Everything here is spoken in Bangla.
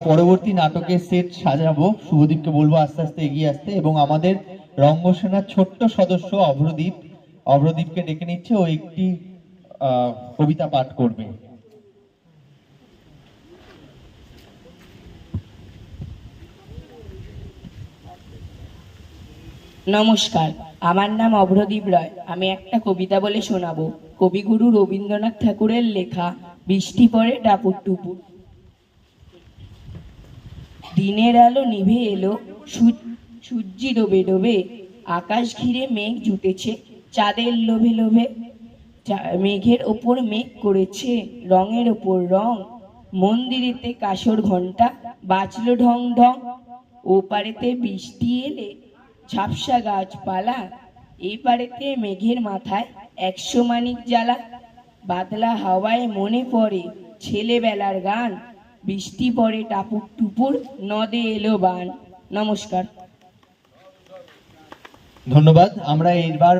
পরবর্তী নাটকের সেট সাজাবো। শুভদীপকে বলবো আস্তে আস্তে এগিয়ে আসতে, এবং আমাদের রঙ্গসেনার ছোট্ট সদস্য অভ্রদীপকে ডেকে নিচ্ছে। ও একটি কবিতা পাঠ করবে। নমস্কার, আমার নাম অভ্রদীপ রায়। আমি একটা কবিতা বলে শোনাবো। কবিগুরু রবীন্দ্রনাথ ঠাকুরের লেখা বৃষ্টি পড়ে টাপুর টুপুর। দিনের আলো নিভে এলো, সূর্যি ডোবে ডোবে, আকাশ ঘিরে মেঘ জুটেছে চাঁদের লোভে লোভে। মেঘের ওপর মেঘ করেছে রঙের ওপর রং, মন্দিরেতে কাসর ঘন্টা বাজলো ঢং ঢং। ও পারেতে বৃষ্টি এলে ঝাপসা গাছপালা, এই পারেতে মেঘের মাথায় 100 মানিক জ্বালা। বাদলা হাওয়ায় মনে পড়ে ছেলেবেলার গান, বৃষ্টি পড়ে টাপুর টুপুর, নদে এলো বান। নমস্কার। ধন্যবাদ। আমরা এবার